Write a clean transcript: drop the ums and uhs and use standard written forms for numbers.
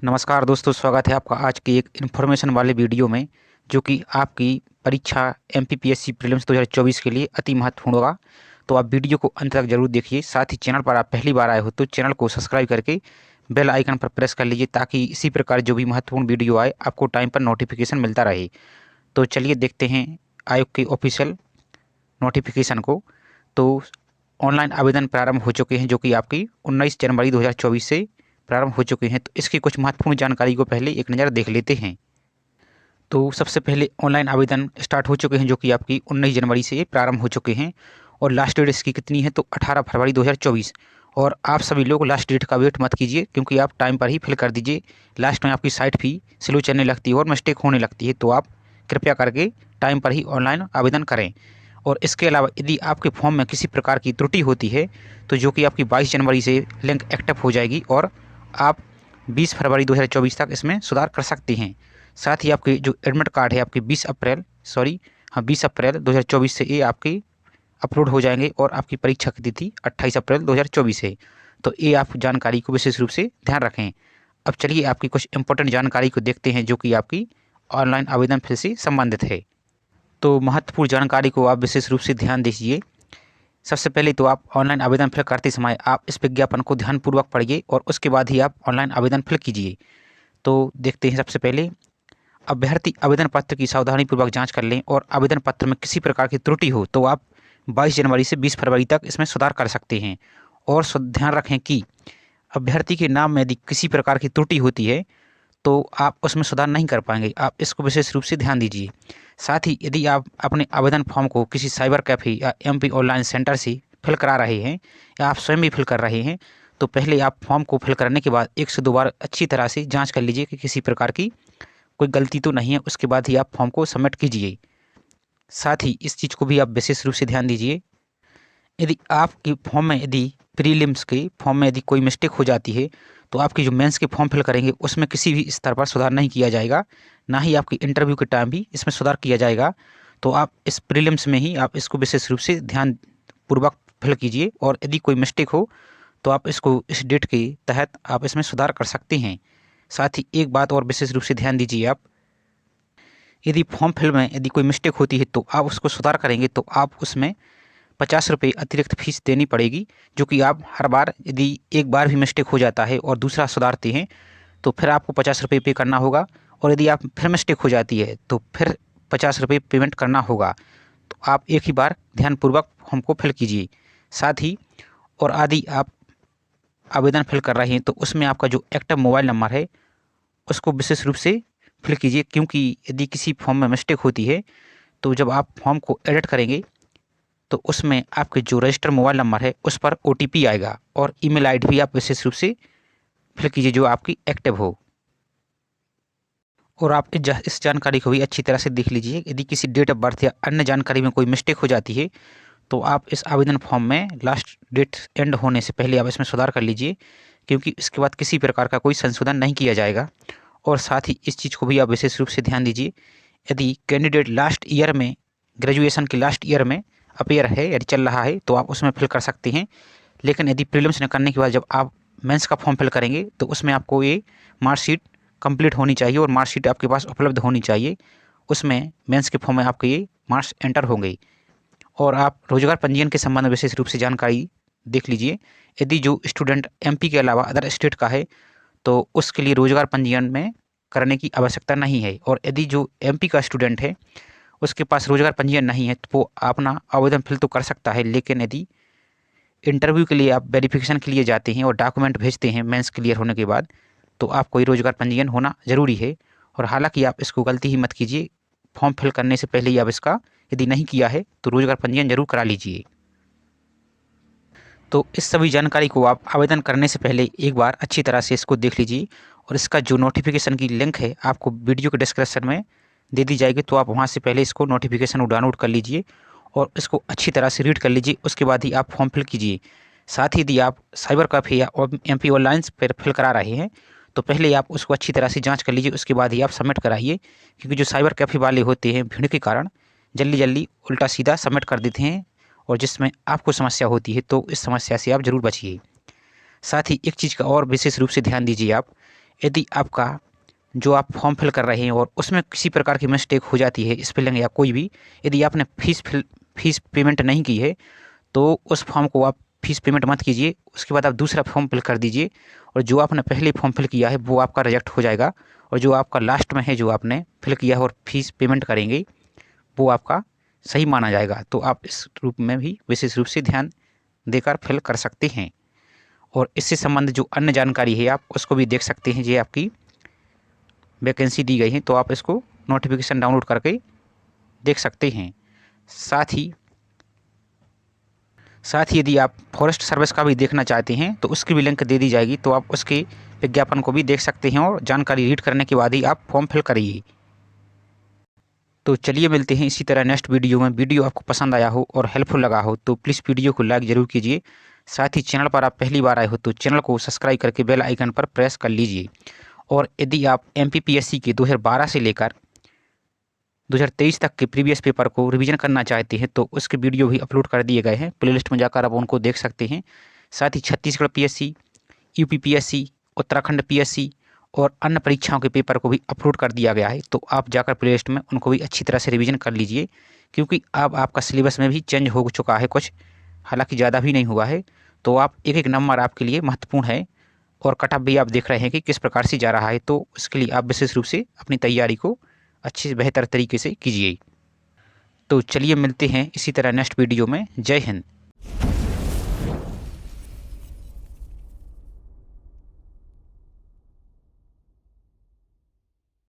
नमस्कार दोस्तों, स्वागत है आपका आज की एक इन्फॉर्मेशन वाले वीडियो में, जो कि आपकी परीक्षा एमपीपीएससी प्रीलिम्स 2024 के लिए अति महत्वपूर्ण होगा। तो आप वीडियो को अंत तक जरूर देखिए। साथ ही चैनल पर आप पहली बार आए हो तो चैनल को सब्सक्राइब करके बेल आइकन पर प्रेस कर लीजिए, ताकि इसी प्रकार जो भी महत्वपूर्ण वीडियो आए आपको टाइम पर नोटिफिकेशन मिलता रहे। तो चलिए देखते हैं आयोग के ऑफिशियल नोटिफिकेशन को। तो ऑनलाइन आवेदन प्रारंभ हो चुके हैं, जो कि आपकी 19 जनवरी 2024 से प्रारंभ हो चुके हैं। तो इसकी कुछ महत्वपूर्ण जानकारी को पहले एक नज़र देख लेते हैं। तो सबसे पहले ऑनलाइन आवेदन स्टार्ट हो चुके हैं, जो कि आपकी 19 जनवरी से प्रारंभ हो चुके हैं। और लास्ट डेट इसकी कितनी है, तो 18 फरवरी 2024। और आप सभी लोग लास्ट डेट का वेट मत कीजिए, क्योंकि आप टाइम पर ही फिल कर दीजिए। लास्ट में आपकी साइट भी स्लो चलने लगती है और मिस्टेक होने लगती है, तो आप कृपया करके टाइम पर ही ऑनलाइन आवेदन करें। और इसके अलावा यदि आपके फॉर्म में किसी प्रकार की त्रुटि होती है, तो जो कि आपकी 22 जनवरी से लिंक एक्टिव हो जाएगी और आप 20 फरवरी 2024 तक इसमें सुधार कर सकते हैं। साथ ही आपके जो एडमिट कार्ड है आपके 20 अप्रैल 2024 से ये आपके अपलोड हो जाएंगे, और आपकी परीक्षा की तिथि 28 अप्रैल 2024 है। तो ये आप जानकारी को विशेष रूप से ध्यान रखें। अब चलिए आपकी कुछ इंपॉर्टेंट जानकारी को देखते हैं, जो कि आपकी ऑनलाइन आवेदन फिर से संबंधित है। तो महत्वपूर्ण जानकारी को आप विशेष रूप से ध्यान दीजिए। सबसे पहले तो आप ऑनलाइन आवेदन फिल करते समय आप इस विज्ञापन को ध्यानपूर्वक पढ़िए, और उसके बाद ही आप ऑनलाइन आवेदन फिल कीजिए। तो देखते हैं, सबसे पहले अभ्यर्थी आवेदन पत्र की सावधानीपूर्वक जांच कर लें, और आवेदन पत्र में किसी प्रकार की त्रुटि हो तो आप 22 जनवरी से 20 फरवरी तक इसमें सुधार कर सकते हैं। और ध्यान रखें कि अभ्यर्थी के नाम में यदि किसी प्रकार की त्रुटि होती है तो आप उसमें सुधार नहीं कर पाएंगे। आप इसको विशेष रूप से ध्यान दीजिए। साथ ही यदि आप अपने आवेदन फॉर्म को किसी साइबर कैफ़े या एमपी ऑनलाइन सेंटर से फिल करा रहे हैं, या आप स्वयं भी फिल कर रहे हैं, तो पहले आप फॉर्म को फिल करने के बाद 1 से 2 बार अच्छी तरह से जांच कर लीजिए कि किसी प्रकार की कोई गलती तो नहीं है। उसके बाद ही आप फॉर्म को सबमिट कीजिए। साथ ही इस चीज़ को भी आप विशेष रूप से ध्यान दीजिए, यदि आपके फॉर्म में यदि प्रीलिम्स के फॉर्म में यदि कोई मिस्टेक हो जाती है, तो आपकी जो मेंस के फॉर्म फिल करेंगे उसमें किसी भी स्तर पर सुधार नहीं किया जाएगा, ना ही आपकी इंटरव्यू के टाइम भी इसमें सुधार किया जाएगा। तो आप इस प्रीलिम्स में ही आप इसको विशेष रूप से ध्यानपूर्वक फिल कीजिए, और यदि कोई मिस्टेक हो तो आप इसको इस डेट के तहत आप इसमें सुधार कर सकते हैं। साथ ही एक बात और विशेष रूप से ध्यान दीजिए, आप यदि फॉर्म फिल में यदि कोई मिस्टेक होती है तो आप उसको सुधार करेंगे, तो आप उसमें 50 रुपये अतिरिक्त फीस देनी पड़ेगी, जो कि आप हर बार यदि एक बार भी मिस्टेक हो जाता है और दूसरा सुधारते हैं तो फिर आपको 50 रुपये पे करना होगा। और यदि आप फिर मिस्टेक हो जाती है तो फिर 50 रुपये पेमेंट करना होगा। तो आप एक ही बार ध्यानपूर्वक फॉर्म को फिल कीजिए। साथ ही और आदि आप आवेदन फिल कर रहे हैं तो उसमें आपका जो एक्टिव मोबाइल नंबर है उसको विशेष रूप से फिल कीजिए, क्योंकि यदि किसी फॉर्म में मिस्टेक होती है तो जब आप फॉर्म को एडिट करेंगे तो उसमें आपके जो रजिस्टर मोबाइल नंबर है उस पर ओटीपी आएगा, और ईमेल आईडी भी आप विशेष रूप से फिल कीजिए जो आपकी एक्टिव हो। और आप इस जानकारी को भी अच्छी तरह से देख लीजिए, यदि किसी डेट ऑफ बर्थ या अन्य जानकारी में कोई मिस्टेक हो जाती है तो आप इस आवेदन फॉर्म में लास्ट डेट एंड होने से पहले आप इसमें सुधार कर लीजिए, क्योंकि इसके बाद किसी प्रकार का कोई संशोधन नहीं किया जाएगा। और साथ ही इस चीज़ को भी आप विशेष रूप से ध्यान दीजिए, यदि कैंडिडेट लास्ट ईयर में ग्रेजुएशन के लास्ट ईयर में अपेयर है, यदि चल रहा है, तो आप उसमें फिल कर सकते हैं। लेकिन यदि प्रीलिम्स करने के बाद जब आप मेंस का फॉर्म फिल करेंगे तो उसमें आपको ये मार्कशीट कंप्लीट होनी चाहिए, और मार्कशीट आपके पास उपलब्ध होनी चाहिए। उसमें मेंस के फॉर्म में आपके ये मार्क्स एंटर होंगे। और आप रोजगार पंजीयन के संबंध में विशेष रूप से जानकारी देख लीजिए। यदि जो स्टूडेंट एमपी के अलावा अदर स्टेट का है तो उसके लिए रोजगार पंजीयन में करने की आवश्यकता नहीं है। और यदि जो एमपी का स्टूडेंट है उसके पास रोजगार पंजीयन नहीं है तो वो अपना आवेदन फिल तो कर सकता है, लेकिन यदि इंटरव्यू के लिए आप वेरिफिकेशन के लिए जाते हैं और डॉक्यूमेंट भेजते हैं मेंस क्लियर होने के बाद, तो आपको ये रोजगार पंजीयन होना ज़रूरी है। और हालांकि आप इसको गलती ही मत कीजिए, फॉर्म फिल करने से पहले ही आप इसका यदि नहीं किया है तो रोजगार पंजीयन जरूर करा लीजिए। तो इस सभी जानकारी को आप आवेदन करने से पहले एक बार अच्छी तरह से इसको देख लीजिए, और इसका जो नोटिफिकेशन की लिंक है आपको वीडियो के डिस्क्रिप्शन में दे दी जाएगी, तो आप वहाँ से पहले इसको नोटिफिकेशन को डाउनलोड कर लीजिए और इसको अच्छी तरह से रीड कर लीजिए। उसके बाद ही आप फॉर्म फिल कीजिए। साथ ही यदि आप साइबर कैफ़े या एमपी ऑनलाइन पर फिल करा रहे हैं तो पहले आप उसको अच्छी तरह से जांच कर लीजिए, उसके बाद ही आप सबमिट कराइए, क्योंकि जो साइबर कैफ़े वाले होते हैं भीड़ के कारण जल्दी जल्दी उल्टा सीधा सबमिट कर देते हैं, और जिसमें आपको समस्या होती है, तो इस समस्या से आप ज़रूर बचिए। साथ ही एक चीज़ का और विशेष रूप से ध्यान दीजिए, आप यदि आपका जो आप फॉर्म फिल कर रहे हैं और उसमें किसी प्रकार की मिस्टेक हो जाती है, स्पेलिंग या कोई भी, यदि आपने फीस पेमेंट नहीं की है तो उस फॉर्म को आप फीस पेमेंट मत कीजिए। उसके बाद आप दूसरा फॉर्म फिल कर दीजिए और जो आपने पहले फॉर्म फिल किया है वो आपका रिजेक्ट हो जाएगा, और जो आपका लास्ट में है जो आपने फिल किया है और फीस पेमेंट करेंगे वो आपका सही माना जाएगा। तो आप इस रूप में भी विशेष रूप से ध्यान देकर फिल कर सकते हैं। और इससे संबंधित जो अन्य जानकारी है आप उसको भी देख सकते हैं। ये आपकी वैकेंसी दी गई है तो आप इसको नोटिफिकेशन डाउनलोड करके देख सकते हैं। साथ ही यदि आप फॉरेस्ट सर्विस का भी देखना चाहते हैं तो उसकी भी लिंक दे दी जाएगी, तो आप उसके विज्ञापन को भी देख सकते हैं और जानकारी रीड करने के बाद ही आप फॉर्म फिल करिए। तो चलिए मिलते हैं इसी तरह नेक्स्ट वीडियो में। वीडियो आपको पसंद आया हो और हेल्पफुल लगा हो तो प्लीज़ वीडियो को लाइक ज़रूर कीजिए। साथ ही चैनल पर आप पहली बार आए हो तो चैनल को सब्सक्राइब करके बेल आइकन पर प्रेस कर लीजिए। और यदि आप MPPSC के 2012 से लेकर 2023 तक के प्रीवियस पेपर को रिवीजन करना चाहते हैं तो उसके वीडियो भी अपलोड कर दिए गए हैं, प्लेलिस्ट में जाकर आप उनको देख सकते हैं। साथ ही Chhattisgarh PSC, UP PSC, Uttarakhand PSC और अन्य परीक्षाओं के पेपर को भी अपलोड कर दिया गया है, तो आप जाकर प्लेलिस्ट में उनको भी अच्छी तरह से रिवीजन कर लीजिए, क्योंकि अब आपका सिलेबस में भी चेंज हो चुका है कुछ, हालांकि ज़्यादा भी नहीं हुआ है। तो आप एक एक नंबर आपके लिए महत्वपूर्ण है और कट ऑफ भी आप देख रहे हैं कि किस प्रकार से जा रहा है, तो उसके लिए आप विशेष रूप से अपनी तैयारी को अच्छे से बेहतर तरीके से कीजिए। तो चलिए मिलते हैं इसी तरह नेक्स्ट वीडियो में। जय हिंद।